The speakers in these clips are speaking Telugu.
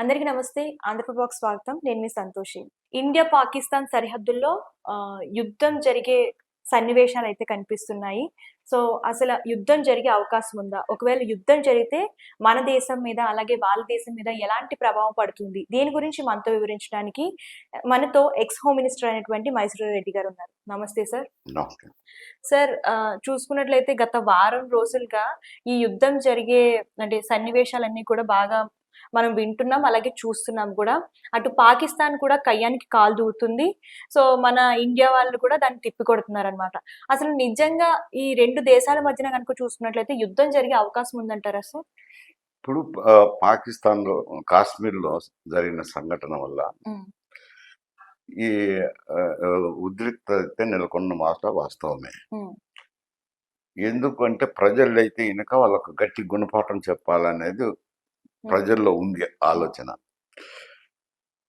అందరికీ నమస్తే. ఆంధ్రప్రభకు స్వాగతం. నేను మీ సంతోషి. ఇండియా, పాకిస్తాన్ సరిహద్దుల్లో యుద్ధం జరిగే సన్నివేశాలైతే కనిపిస్తున్నాయి. సో, అసల యుద్ధం జరిగే అవకాశం ఉందా? ఒకవేళ యుద్ధం జరిగితే మన దేశం మీద, అలాగే వాళ్ళ దేశం మీద ఎలాంటి ప్రభావం పడుతుంది? దీని గురించి మనతో వివరించడానికి మనతో ఎక్స్ హోమ్ మినిస్టర్ అయినటువంటి మైసూరు రెడ్డి గారున్నారు. నమస్తే సార్. నమస్తే. సార్ చూసుకున్నట్లయితే గత వారం రోజులుగా ఈ యుద్ధం జరిగే అంటే సన్నివేశాలన్నీ కూడా బాగా మనం వింటున్నాం. అలాగే చూస్తున్నాం కూడా. అటు పాకిస్తాన్ కూడా కయ్యానికి కాలు దూవుతుంది. సో, మన ఇండియా వాళ్ళు కూడా దాన్ని తిప్పికొడుతున్నారనమాట. అసలు నిజంగా ఈ 2 దేశాల మధ్యన గనుక చూసుకున్నట్లయితే యుద్ధం జరిగే అవకాశం ఉందంటారా సార్? ఇప్పుడు పాకిస్తాన్‌లో కాశ్మీర్‌లో జరిగిన సంఘటన వల్ల హ్మ్. ఈ ఉద్రిక్తత నెలకొన్న మాట వాస్తవమే. హ్మ్. ఎందుకంటే ప్రజలైతే ఇనక వాళ్ళకు గట్టి గుణపాఠం చెప్పాలనేది హ్మ్. ప్రజల్లో ఉంది ఆలోచన.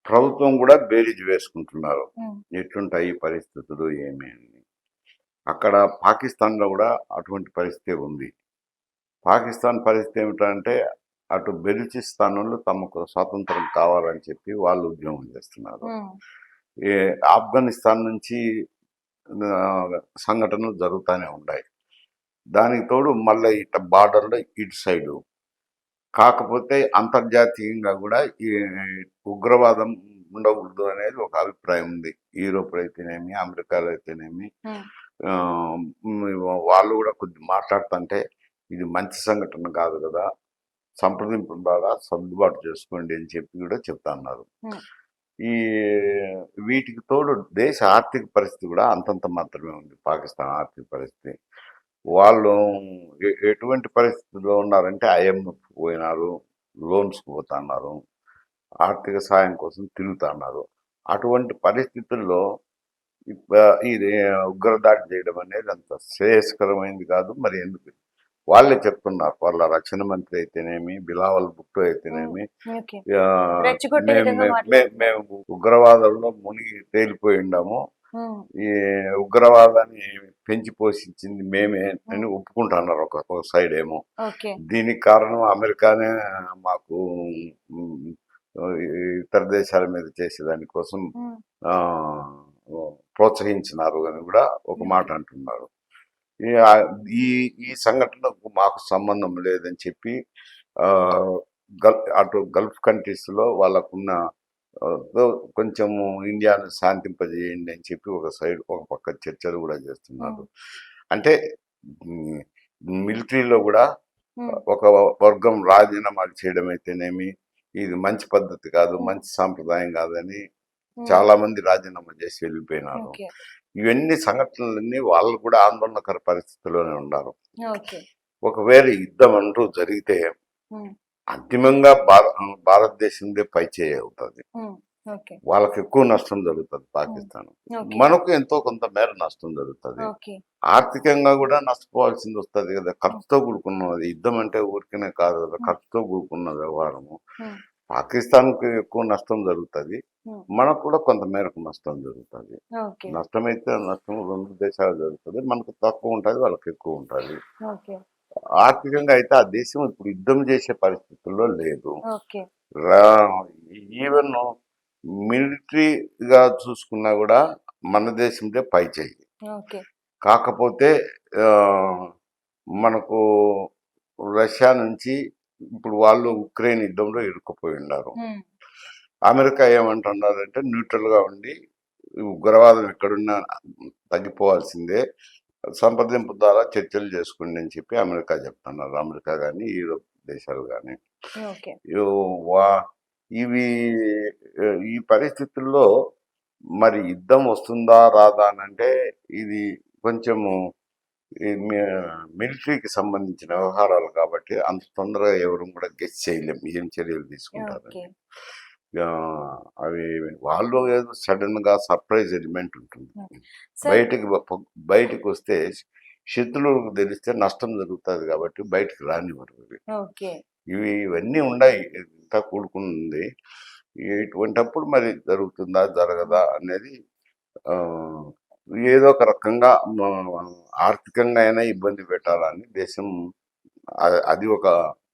ప్రభుత్వం కూడా బేరీజు వేసుకుంటున్నారు. హ్మ్. ఎట్లుంటాయి పరిస్థితులు ఏమి అని. అక్కడ పాకిస్తాన్‌లో కూడా అటువంటి పరిస్థితే ఉంది. పాకిస్తాన్ పరిస్థితి ఏమిటంటే అటు బెలూచిస్తానోళ్ళు తమకు స్వాతంత్రం కావాలని చెప్పి వాళ్ళు ఉద్యమం చేస్తున్నారు. హ్మ్. ఈ ఆఫ్ఘనిస్తాన్ నుంచి సంఘటనలు జరుగుతూనే ఉన్నాయి. దానికి తోడు మళ్ళీ ఇట బార్డర్లో ఇటు సైడు. కాకపోతే అంతర్జాతీయంగా కూడా ఈ ఉగ్రవాదం ఉండకూడదు అనేది ఒక అభిప్రాయం ఉంది. యూరోప్‌లో అయితేనేమి, అమెరికాలో అయితేనేమి. హ్మ్. వాళ్ళు కూడా కొద్దిగా మాట్లాడుతుంటే ఇది మంచి సంఘటన కాదు కదా! సంప్రదింపుల ద్వారా సర్దుబాటు చేసుకోండి అని చెప్పి కూడా చెప్తా ఉన్నారు. హ్మ్. ఈ వీటికి తోడు దేశ ఆర్థిక పరిస్థితి కూడా అంతంత మాత్రమే ఉంది. పాకిస్తాన్ ఆర్థిక పరిస్థితి. వాళ్ళు ఎటువంటి పరిస్థితుల్లో ఉన్నారంటే ఐఎంఎఫ్ పోయినారు, లోన్స్‌కి పోతన్నారు, ఆర్థిక సాయం కోసం తిరుగుతన్నారు. అటువంటి పరిస్థితుల్లో ఇది ఉగ్రదాడి చేయడం అనేది అంత శ్రేయస్కరమైనది కాదు. మరి ఎందుకు వాళ్ళే చెప్తున్నారు. వాళ్ళ రక్షణ మంత్రి అయితేనేమి, బిలావల్ భుట్టో హ్మ్. అయితేనేమి, ఓకే. ఆహ్, రెచ్చగొట్టే మేము విధంగా మేము మే మాట్లాడుతున్నారు. మేము ఉగ్రవాదంలో మునిగి తేలిపోయి ఉండాము. హ్మ్. ఈ ఉగ్రవాదాన్ని పెంచి పోషించింది మేమే అని హ్మ్. ఒప్పుకుంటున్నారు ఒక సైడ్ ఏమో. ఓకే. దీనికి కారణం అమెరికానే మాకు హ్మ్, ఇతర దేశాల మీద చేసేదాని కోసం హ్మ్. ఆహ్, ప్రోత్సహించినారు అని కూడా ఒక మాట ఓకే. అంటున్నారు. ఈ ఆహ్, ఈ ఈ సంఘటనకు మాకు సంబంధం లేదని చెప్పి ఆహ్, అటు గల్ఫ్ కంట్రీస్‌లో వాళ్ళకున్న కొంచెము ఇండియాను శాంతింపజేయండి అని చెప్పి ఒక పక్క చర్చలు కూడా హ్మ్. చేస్తున్నారు. అంటే హ్మ్, మిలిటరీలో కూడా హ్మ్. ఒక వర్గం రాజీనామాలు చేయడం అయితేనేమి, ఇది మంచి పద్ధతి కాదు, హ్మ్. మంచి సాంప్రదాయం కాదని హ్మ్. చాలా మంది రాజీనామా చేసి వెళ్ళిపోయినారు. ఓకే. ఇవన్నీ సంఘటనలన్నీ వాళ్ళు కూడా ఆందోళనకర పరిస్థితిలోనే ఉన్నారు. ఓకే. ఒకవేళ యుద్ధం అంటూ జరిగితే హ్మ్. అంతిమంగా భారతదేశందే పైచేయి అవుతుంది. హ్మ్. ఓకే. వాళ్ళకి ఎక్కువ నష్టం జరుగుతుంది హ్మ్. పాకిస్తాన్. ఓకే. మనకు ఎంతో కొంత మేర నష్టం జరుగుతుంది. ఓకే. ఆర్థికంగా కూడా నష్టపోవాల్సింది వస్తుంది కదా! హ్మ్. ఖర్చుతో కూడుకున్నది. యుద్ధం అంటే ఊరికనే కాదు కదా! హ్మ్. ఖర్చుతో కూడుకున్న వ్యవహారము. హ్మ్. పాకిస్తాన్‌కి ఎక్కువ నష్టం జరుగుతది. హ్మ్. మనకు కూడా కొంత మేరకు నష్టం జరుగుతది. ఓకే. నష్టమైతే నష్టం 2 దేశాలకు జరుగుతది. మనకు తక్కువ ఉంటది. వాళ్ళకి ఎక్కువ ఉంటది. ఓకే. ఆర్థికంగా అయితే ఆ దేశం ఇప్పుడు యుద్ధం చేసే పరిస్థితుల్లో లేదు. ఓకే. రా ఈవెన్ మిలిటరీగా చూసుకున్నా కూడా మన దేశందే పైచేయి. ఓకే. కాకపోతే ఆహ్, మనకు రష్యా నుంచి ఇప్పుడు వాళ్ళు ఉక్రెయిన్ యుద్ధంలో ఇరుక్కుపోయి ఉన్నారు. హ్మ్. అమెరికా ఏమంటున్నారంటే న్యూట్రల్‌గా ఉండి ఈ ఉగ్రవాదం ఎక్కడున్నా తగ్గిపోవాల్సిందే. సంప్రదింపు ద్వారా చర్చలు చేసుకోండి అని చెప్పి అమెరికా చెప్తున్నారు. అమెరికా గాని, యూరోప్ దేశాలు గాని. ఓకే. యో వా ఇవి ఈ పరిస్థితుల్లో మరి యుద్ధం వస్తుందా? రాదా? అనంటే ఇది కొంచెము ఈ మిలిటరీకి సంబంధించిన వ్యవహారాలు కాబట్టి అంత తొందరగా ఎవరు కూడా గెస్ చేయలేం. ఏం చర్యలు ఓకే. తీసుకుంటారని. అవి వాళ్ళు ఏదో సడెన్‌గా సర్ప్రైజ్ ఎలిమెంట్ ఉంటుంది. హ్మ్. సార్ బయటికి బయటికొస్తే శత్రువులకు తెలిస్తే నష్టం జరుగుతది కాబట్టి బయటికి రానివ్వరు ఇవి. ఓకే. ఇవన్నీ ఉన్నాయి. ఇంతా కూడుకునుంది. ఇటువంటప్పుడు మరి జరుగుతుందా? హ్మ్. జరగదా? అనేది ఆహ్, ఏదో ఒక రకంగా ఆర్థికంగా అయినా ఇబ్బంది పెట్టాలని దేశం అది ఒక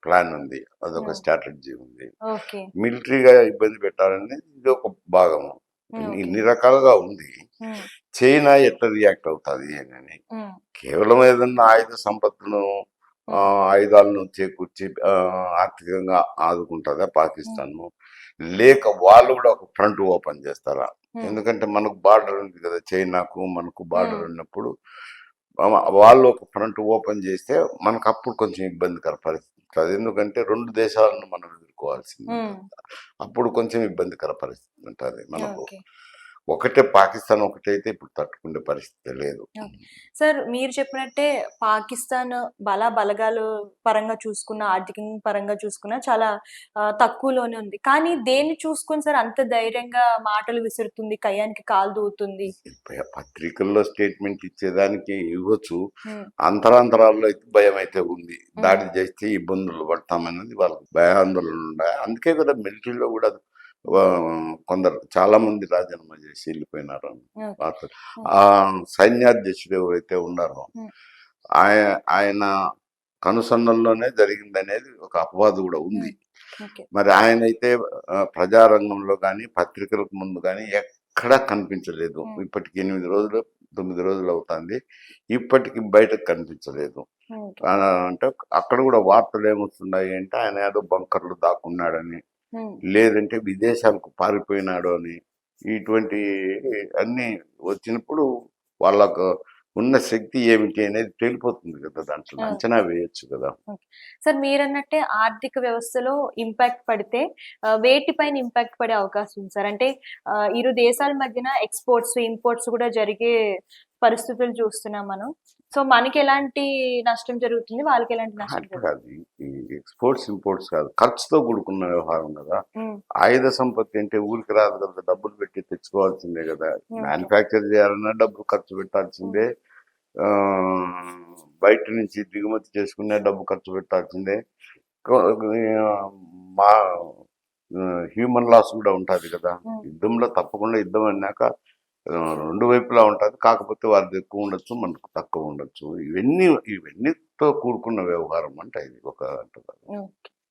ప్లాన్ ఉంది, అదొక స్ట్రాటజీ ఉంది. ఓకే. మిలిటరీగా ఇబ్బంది పెట్టాలని ఇది ఒక భాగము. ఓకే. ఇన్ని రకాలుగా ఉంది. హ్మ్. చైనా ఎట్లా రియాక్ట్ అవుతుంది అని హ్మ్. కేవలం ఏదన్నా ఆయుధ సంపత్తును హ్మ్. ఆయుధాలను చేకూర్చి ఆర్థికంగా ఆదుకుంటుందా హ్మ్. పాకిస్తాన్, లేక వాళ్ళు కూడా ఒక ఫ్రంట్ ఓపెన్ చేస్తారా? హ్మ్. ఎందుకంటే మనకు బార్డర్ ఉంది కదా, చైనాకు మనకు బార్డర్ హ్మ్. ఉన్నప్పుడు వాళ్ళు ఒక ఫ్రంట్ ఓపెన్ చేస్తే మనకు అప్పుడు కొంచెం ఇబ్బందికర పరిస్థితి ఉంటుంది. ఎందుకంటే రెండు దేశాలను మనం ఎదుర్కోవాల్సింది హ్మ్. ఉంటుంది. అప్పుడు కొంచెం ఇబ్బందికర పరిస్థితి ఉంటుంది మనకు. ఓకే. ఒకటే పాకిస్తాన్ ఒకటైతే ఇప్పుడు తట్టుకునే పరిస్థితి లేదు. ఓకే. సార్ మీరు చెప్పినట్టే పాకిస్తాన్ బలగాలు పరంగా చూసుకున్న, ఆర్థికంగా పరంగా చూసుకున్న చాలా తక్కువలోనే ఉంది. కానీ దేన్ని చూసుకొని సార్ అంత ధైర్యంగా మాటలు విసురుతుంది, కయ్యానికి కాలు దూవుతుంది? పత్రికల్లో స్టేట్మెంట్ ఇచ్చేదానికి ఇవ్వచ్చు. హ్మ్. అంతరాంతరాల్లో అయితే భయం అయితే ఉంది. హ్మ్. దాడి చేస్తే ఇబ్బందులు పడతామన్నది వాళ్ళకి భయాందోళనలు ఉన్నాయి. అందుకే కదా మిలిటరీలో కూడా కొందరు చాలా మంది రాజీనామా చేసి వెళ్ళిపోయినారు ఓకే. వార్తలు. హ్మ్. ఆ సైన్యాధ్యక్షుడు ఎవరైతే ఉన్నారో హ్మ్. ఆయన కనుసన్నల్లోనే జరిగిందనేది ఒక అపవాదు కూడా ఉంది. హ్మ్. ఓకే. మరి ఆయనైతే ప్రజారంగంలో కానీ పత్రికలకు ముందు కానీ ఎక్కడా కనిపించలేదు. హ్మ్. ఇప్పటికి 8 రోజులు 9 రోజులు అవుతుంది, ఇప్పటికి బయటకు కనిపించలేదు. ఓకే. అంటే అక్కడ కూడా వార్తలు ఏమొస్తున్నాయి అంటే ఆయన ఏదో బంకర్లు దాక్కున్నాడని, హ్మ్. లేదంటే విదేశాలకు పారిపోయినాడు అని, ఇటువంటి అన్ని వచ్చినప్పుడు వాళ్ళకు ఉన్న శక్తి ఏమిటి అనేది తెలిపోతుంది కదా, దాంట్లో అంచనా ఓకే. వేయొచ్చు కదా. ఓకే. సార్ మీరన్నట్టే ఆర్థిక వ్యవస్థలో ఇంపాక్ట్ పడితే వేటిపైన ఇంపాక్ట్ పడే అవకాశం ఉంది సార్? అంటే ఇరు దేశాల మధ్యన ఎక్స్‌పోర్ట్స్, ఇంపోర్ట్స్ కూడా జరిగే పరిస్థితులు చూస్తున్నాం మనం. సో, మనకెలాంటి నష్టం జరుగుతుంది? వాళ్ళకెలాంటి నష్టం అట్లా జరుగుతుంది? కాదు, ఈ ఎక్స్పోర్ట్స్ ఇంపోర్ట్స్ కాదు, ఖర్చుతో కూడుకున్న వ్యవహారం కదా. హ్మ్. ఆయుధ సంపత్తి అంటే ఊరికి రాదు కదా, డబ్బులు పెట్టి తెచ్చుకోవాల్సిందే కదా. ఓకే. మ్యానుఫ్యాక్చర్ చేయాలన్నా డబ్బు ఖర్చు హ్మ్. పెట్టాల్సిందే. ఆ, బయట నుంచి దిగుమతి చేసుకునే డబ్బు ఖర్చు పెట్టాల్సిందే. కొ- ఆ, మా హ్యూమన్ లాస్ కూడా ఉంటుంది కదా. హ్మ్. యుద్ధంలో తప్పకుండా యుద్ధం అన్నాక రెండు వైపులా ఉంటుంది. కాకపోతే వారిది ఎక్కువ ఉండొచ్చు, మనకు తక్కువ ఉండొచ్చు. ఇవన్నీతో కూడుకున్న వ్యవహారం అంటే ఇది ఒక అంటున్నారు. ఓకే.